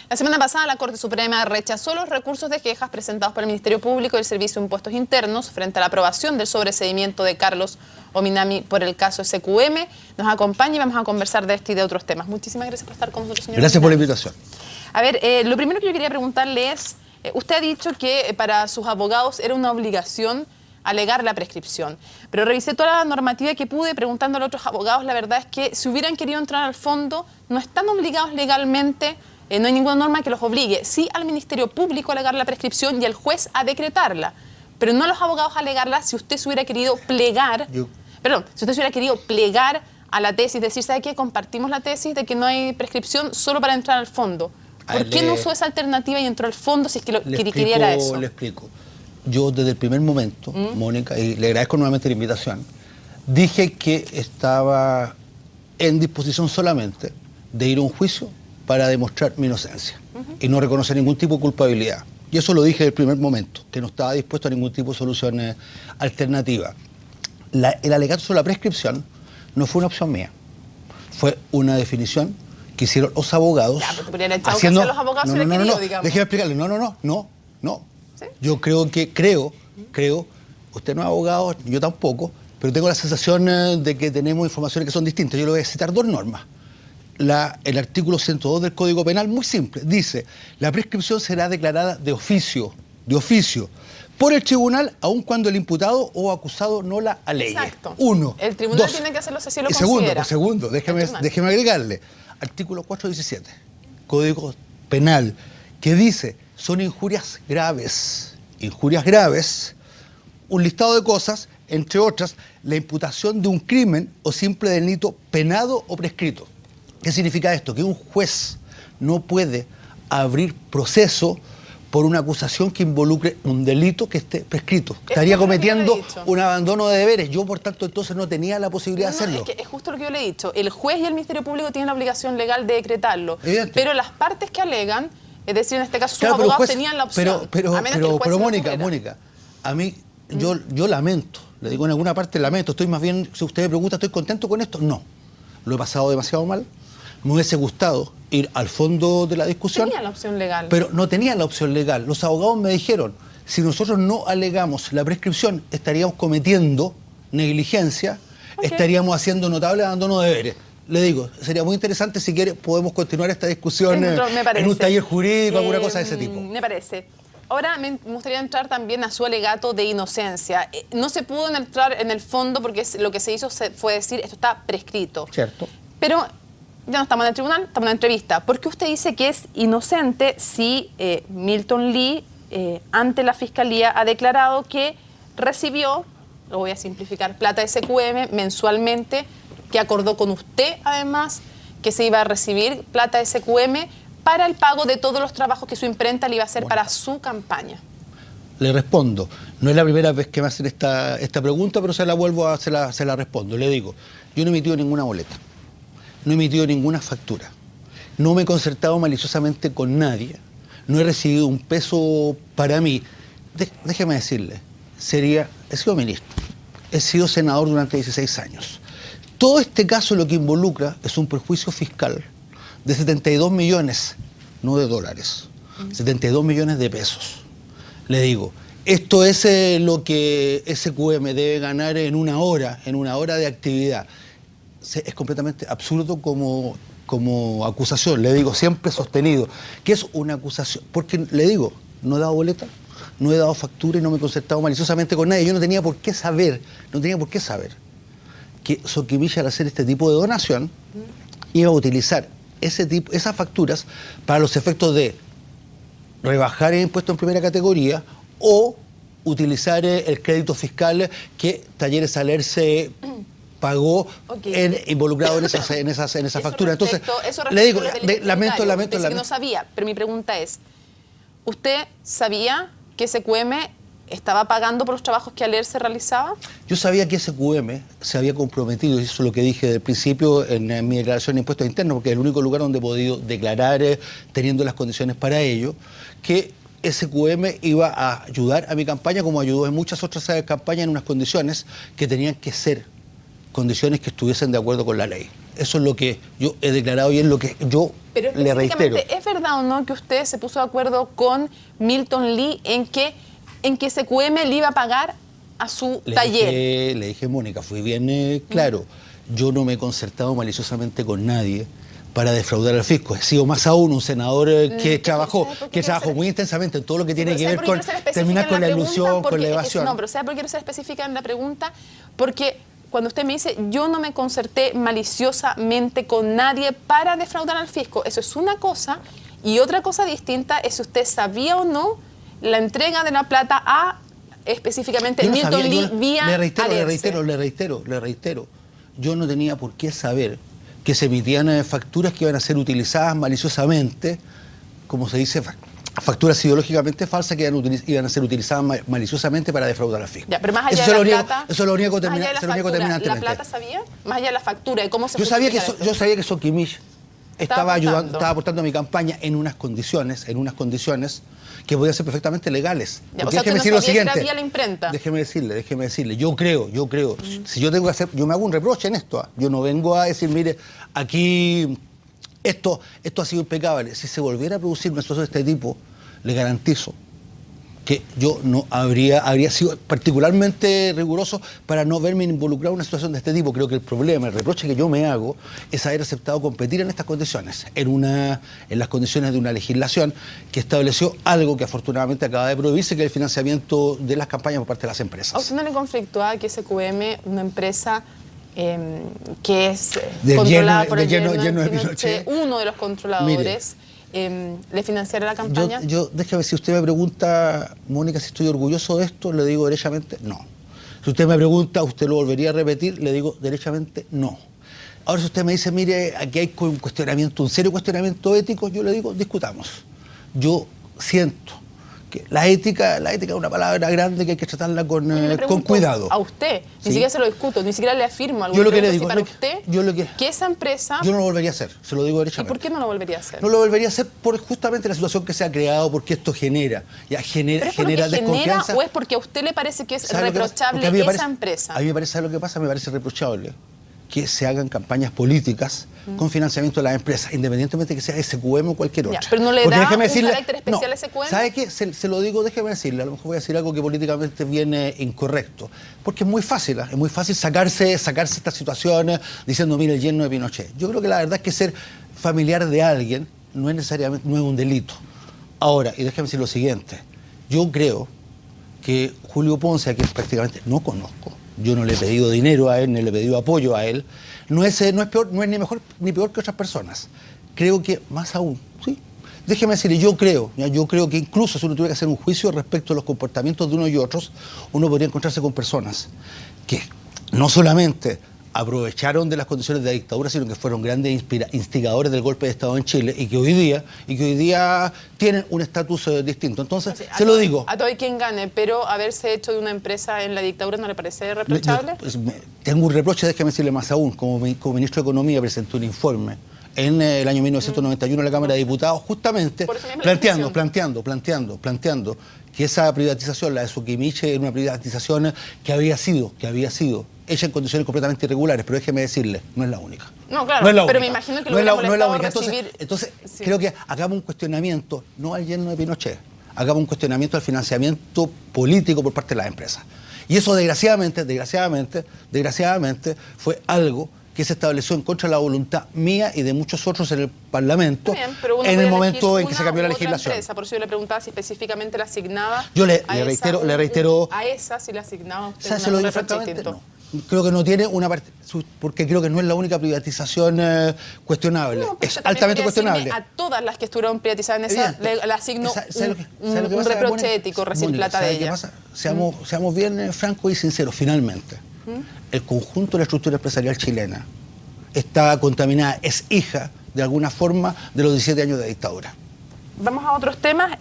La semana pasada la Corte Suprema rechazó los recursos de quejas presentados por el Ministerio Público y el Servicio de Impuestos Internos frente a la aprobación del sobreseimiento de Carlos Ominami por el caso SQM. Nos acompaña y vamos a conversar de este y de otros temas. Muchísimas gracias por estar con nosotros, señor. Gracias por la invitación. A ver, lo primero que yo quería preguntarle es, usted ha dicho que para sus abogados era una obligación alegar la prescripción, pero revisé toda la normativa que pude preguntándole a otros abogados. La verdad es que si hubieran querido entrar al fondo, no están obligados legalmente. No hay ninguna norma que los obligue, sí al Ministerio Público a alegar la prescripción y al juez a decretarla, pero no a los abogados a alegarla si usted se hubiera querido plegar, si usted se hubiera querido plegar a la tesis, decir, ¿sabe qué? Compartimos la tesis de que no hay prescripción solo para entrar al fondo. ¿Por qué no usó esa alternativa y entró al fondo si es que quería eso? Le explico. Yo desde el primer momento, Mónica, y le agradezco nuevamente la invitación, dije que estaba en disposición solamente de ir a un juicio para demostrar mi inocencia y no reconocer ningún tipo de culpabilidad. Y eso lo dije desde el primer momento, que no estaba dispuesto a ningún tipo de solución alternativa. El alegato sobre la prescripción no fue una opción mía, fue una definición que hicieron los abogados. Ya, pero te haciendo... los abogados digamos. Déjeme explicarle, no. ¿Sí? Yo creo, usted no es abogado, yo tampoco, pero tengo la sensación de que tenemos informaciones que son distintas. Yo le voy a citar dos normas. El artículo 102 del Código Penal, muy simple, dice: la prescripción será declarada de oficio, por el tribunal, aun cuando el imputado o acusado no la alegue. Exacto. Uno. El tribunal tiene que hacerlo si lo considera. Segundo, déjeme agregarle. Artículo 417, Código Penal, que dice, son injurias graves, un listado de cosas, entre otras, la imputación de un crimen o simple delito penado o prescrito. ¿Qué significa esto? Que un juez no puede abrir proceso por una acusación que involucre un delito que esté prescrito. Estaría cometiendo un abandono de deberes. Yo, por tanto, entonces no tenía la posibilidad de hacerlo. Es justo lo que yo le he dicho. El juez y el Ministerio Público tienen la obligación legal de decretarlo. Evidente. Pero las partes que alegan, es decir, en este caso sus abogados tenían la opción. Pero Mónica, a mí, yo lamento, le digo en alguna parte lamento, estoy más bien, si usted me pregunta, ¿estoy contento con esto? No. Lo he pasado demasiado mal. Me hubiese gustado ir al fondo de la discusión. Tenía la opción legal. Pero no tenía la opción legal. Los abogados me dijeron, si nosotros no alegamos la prescripción, estaríamos cometiendo negligencia, estaríamos haciendo notable abandono de deberes. Le digo, sería muy interesante, si quiere, podemos continuar esta discusión en un taller jurídico, alguna cosa de ese tipo. Me parece. Ahora me gustaría entrar también a su alegato de inocencia. No se pudo entrar en el fondo porque lo que se hizo fue decir, esto está prescrito. Cierto. Pero ya no estamos en el tribunal, estamos en la entrevista. ¿Por qué usted dice que es inocente si Milton Lee, ante la Fiscalía, ha declarado que recibió, lo voy a simplificar, plata de SQM mensualmente, que acordó con usted, además, que se iba a recibir plata de SQM para el pago de todos los trabajos que su imprenta le iba a hacer para su campaña? Le respondo. No es la primera vez que me hacen esta pregunta, pero se la respondo. Le digo, yo no he emitido ninguna boleta. No he emitido ninguna factura, no me he concertado maliciosamente con nadie, no he recibido un peso para mí. Déjeme decirle, he sido ministro, he sido senador durante 16 años. Todo este caso lo que involucra es un perjuicio fiscal de 72 millones, no de dólares, 72 millones de pesos. Le digo, esto es lo que SQM debe ganar en una hora de actividad. Es completamente absurdo como acusación, le digo, siempre sostenido, que es una acusación, porque le digo, no he dado boleta, no he dado factura y no me he concertado maliciosamente con nadie. Yo no tenía por qué saber que Soquimilla, al hacer este tipo de donación, iba a utilizar esas facturas para los efectos de rebajar el impuesto en primera categoría o utilizar el crédito fiscal que Talleres Alerce pagó involucrado en esa factura. Entonces, le digo, lamento. Que no sabía, pero mi pregunta es, ¿usted sabía que SQM estaba pagando por los trabajos que Alerce realizaba? Yo sabía que SQM se había comprometido, y eso es lo que dije del principio en mi declaración de impuestos internos, porque es el único lugar donde he podido declarar, teniendo las condiciones para ello, que SQM iba a ayudar a mi campaña, como ayudó en muchas otras campañas, en unas condiciones que tenían que ser condiciones que estuviesen de acuerdo con la ley. Eso es lo que yo he declarado y es lo que yo le reitero. ¿Es verdad o no que usted se puso de acuerdo con Milton Lee en que SQM le iba a pagar a su taller? Le dije, Mónica, fui bien claro. Yo no me he concertado maliciosamente con nadie para defraudar al fisco. He sido más aún un senador que trabajó muy intensamente en todo lo que tiene que ver con terminar con la ilusión, con la evasión. No, pero ¿sabe por qué quiero ser específica en la pregunta? Porque cuando usted me dice, yo no me concerté maliciosamente con nadie para defraudar al fisco, eso es una cosa, y otra cosa distinta es si usted sabía o no la entrega de la plata a específicamente Milton Lee vía Le reitero. Yo no tenía por qué saber que se emitían facturas que iban a ser utilizadas maliciosamente, como se dice, facturas ideológicamente falsas que iban a ser utilizadas maliciosamente para defraudar al fisco. Ya, pero más allá de la plata, eso es lo único determinantemente. ¿La plata sabía? Más allá de la factura, de cómo se yo sabía que Soquimich estaba aportando a mi campaña en unas condiciones que podían ser perfectamente legales. Ya, o sea, déjeme decir lo siguiente. La imprenta. Déjeme decirle. Yo creo. Si yo tengo que hacer, yo me hago un reproche en esto. Yo no vengo a decir, mire, aquí esto ha sido impecable. Si se volviera a producir una situación de este tipo, le garantizo que yo no habría sido particularmente riguroso para no verme involucrado en una situación de este tipo. Creo que el problema, el reproche que yo me hago es haber aceptado competir en estas condiciones, en las condiciones de una legislación que estableció algo que afortunadamente acaba de prohibirse, que es el financiamiento de las campañas por parte de las empresas. ¿A usted no le conflictúa que SQM, una empresa que es controlada por el yerno de Pinochet, uno de los controladores, le financiara la campaña? Déjame, si usted me pregunta, Mónica, si estoy orgulloso de esto, le digo derechamente no. Si usted me pregunta, ¿usted lo volvería a repetir? Le digo derechamente no. Ahora, si usted me dice, mire, aquí hay un serio cuestionamiento ético, yo le digo, discutamos. Yo siento que la ética es una palabra grande que hay que tratarla con cuidado. A usted, ni siquiera se lo discuto, ni siquiera le afirmo algo. Yo lo que le digo, para usted, que esa empresa... Yo no lo volvería a hacer, se lo digo derechamente. ¿Y por qué no lo volvería a hacer? No lo volvería a hacer por justamente la situación que se ha creado, porque esto genera desconfianza. ¿O es porque a usted le parece que es reprochable esa empresa? A mí me parece, ¿sabe lo que pasa? Me parece reprochable que se hagan campañas políticas con financiamiento de las empresas, independientemente de que sea SQM o cualquier otra. Pero no le da un carácter especial a SQM. ¿Sabe qué? Se lo digo, déjeme decirle, a lo mejor voy a decir algo que políticamente viene incorrecto, porque es muy fácil sacarse estas situaciones diciendo, mire, el yerno de Pinochet. Yo creo que la verdad es que ser familiar de alguien no es un delito. Ahora, y déjeme decir lo siguiente, yo creo que Julio Ponce, a quien prácticamente no conozco, yo no le he pedido dinero a él, ni le he pedido apoyo a él, no es ni mejor ni peor que otras personas. Creo que más aún, sí. Déjeme decirle, yo creo que incluso si uno tuviera que hacer un juicio respecto a los comportamientos de unos y otros, uno podría encontrarse con personas que no solamente aprovecharon de las condiciones de la dictadura, sino que fueron grandes instigadores del golpe de Estado en Chile y que hoy día tienen un estatus distinto. Entonces, se lo digo. A todo y quien gane, pero haberse hecho de una empresa en la dictadura, ¿no le parece reprochable? Tengo un reproche, déjeme decirle más aún. Como ministro de Economía presenté un informe en el año 1991 en la Cámara de Diputados, justamente planteando que esa privatización, la de Soquimich, era una privatización que había sido hecha en condiciones completamente irregulares, pero déjeme decirle, no es la única. No, claro, pero me imagino que lo hubiera molestado recibir... Entonces sí. Creo que hagamos un cuestionamiento, no al yerno de Pinochet, hagamos un cuestionamiento al financiamiento político por parte de las empresas. Y eso, desgraciadamente, fue algo que se estableció en contra de la voluntad mía y de muchos otros en el Parlamento. Bien, en el momento en que se cambió la legislación. Por eso yo le preguntaba si específicamente le asignaba... Yo le reitero... A esa si le asignaba usted se lo digo francamente, no. Creo que no tiene una parte, porque creo que no es la única privatización cuestionable. No, es altamente cuestionable. A todas las que estuvieron privatizadas en esa, le asigno un reproche ético, recibir plata de ella. Seamos bien francos y sinceros, finalmente. El conjunto de la estructura empresarial chilena está contaminada, es hija, de alguna forma, de los 17 años de dictadura. Vamos a otros temas.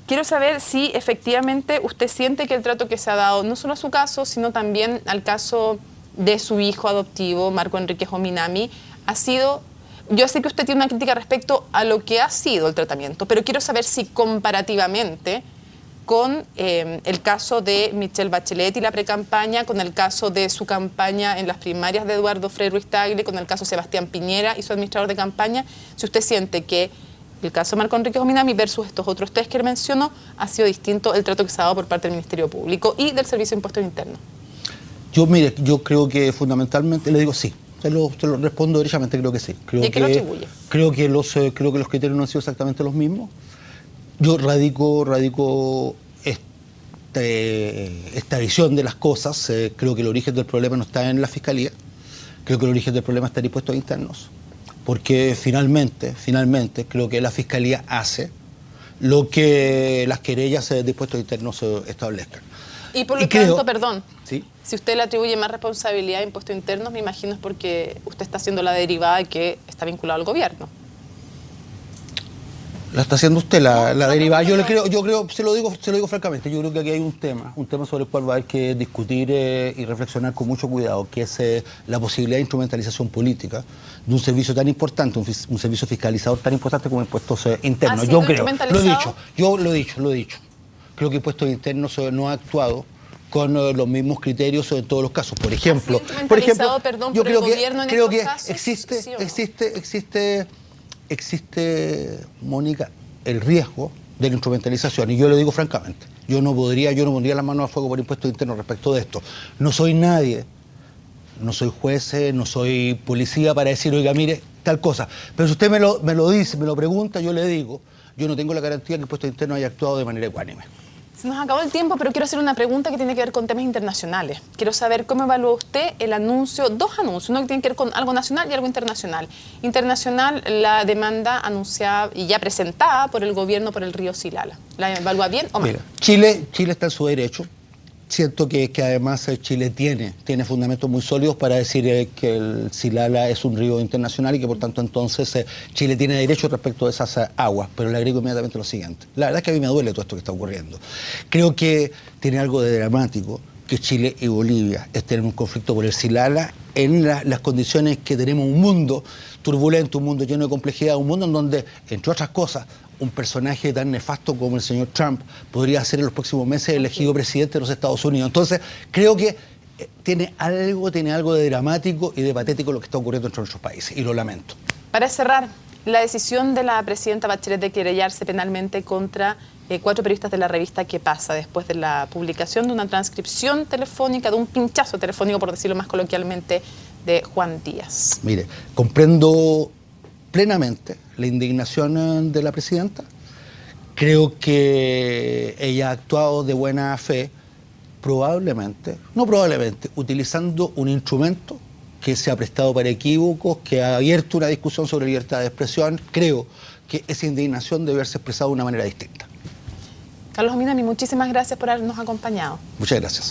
Quiero saber si efectivamente usted siente que el trato que se ha dado, no solo a su caso, sino también al caso de su hijo adoptivo, Marco Enrique Jominami, ha sido... Yo sé que usted tiene una crítica respecto a lo que ha sido el tratamiento, pero quiero saber si comparativamente con el caso de Michelle Bachelet y la precampaña, con el caso de su campaña en las primarias de Eduardo Frei Ruiz-Tagle, con el caso de Sebastián Piñera y su administrador de campaña, si usted siente que el caso de Marco Enrique Jominami versus estos otros tres que mencionó, ha sido distinto el trato que se ha dado por parte del Ministerio Público y del Servicio de Impuestos Internos. Yo creo que fundamentalmente, le digo sí, te lo respondo derechamente, creo que sí. ¿Y a qué lo atribuye? Creo que los criterios no han sido exactamente los mismos. Yo radico esta visión de las cosas. Creo que el origen del problema no está en la Fiscalía, creo que el origen del problema está en impuestos internos, porque finalmente creo que la Fiscalía hace lo que las querellas de impuestos internos establezcan. Y por lo tanto, perdón, ¿sí? Si usted le atribuye más responsabilidad a impuestos internos, me imagino es porque usted está haciendo la derivada de que está vinculado al gobierno. La está haciendo usted, la derivada. Yo creo, se lo digo francamente, yo creo que aquí hay un tema sobre el cual va a haber que discutir y reflexionar con mucho cuidado, que es la posibilidad de instrumentalización política de un servicio tan importante, un servicio fiscalizador tan importante como impuestos internos. Yo creo, lo he dicho. Creo que impuestos internos no ha actuado con los mismos criterios en todos los casos. Por ejemplo, perdón, yo creo que casos, existe, Mónica, el riesgo de la instrumentalización, y yo lo digo francamente, yo no pondría las manos a fuego por impuestos internos respecto de esto. No soy nadie, no soy juez, no soy policía para decir, oiga, mire, tal cosa. Pero si usted me lo dice, me lo pregunta, yo le digo, yo no tengo la garantía que impuestos internos haya actuado de manera ecuánime. Se nos acabó el tiempo, pero quiero hacer una pregunta que tiene que ver con temas internacionales. Quiero saber cómo evalúa usted el anuncio, dos anuncios, uno que tiene que ver con algo nacional y algo internacional. Internacional, la demanda anunciada y ya presentada por el gobierno por el río Silala. ¿La evalúa bien o mal? Mira, Chile está en su derecho. Siento que además Chile tiene fundamentos muy sólidos para decir que el Silala es un río internacional y que por tanto entonces Chile tiene derecho respecto a esas aguas. Pero le agrego inmediatamente lo siguiente. La verdad es que a mí me duele todo esto que está ocurriendo. Creo que tiene algo de dramático que Chile y Bolivia estén en un conflicto por el Silala en las condiciones que tenemos, un mundo turbulento, un mundo lleno de complejidad, un mundo en donde, entre otras cosas, un personaje tan nefasto como el señor Trump podría ser en los próximos meses elegido presidente de los Estados Unidos. Entonces, creo que tiene algo de dramático y de patético lo que está ocurriendo entre nuestros países, y lo lamento. Para cerrar, la decisión de la presidenta Bachelet de querellarse penalmente contra 4 periodistas de la revista ¿Qué pasa? Después de la publicación de una transcripción telefónica, de un pinchazo telefónico, por decirlo más coloquialmente, de Juan Díaz. Mire, comprendo plenamente la indignación de la presidenta. Creo que ella ha actuado de buena fe, utilizando un instrumento que se ha prestado para equívocos, que ha abierto una discusión sobre libertad de expresión. Creo que esa indignación debe haberse expresado de una manera distinta. Carlos Jominami, muchísimas gracias por habernos acompañado. Muchas gracias.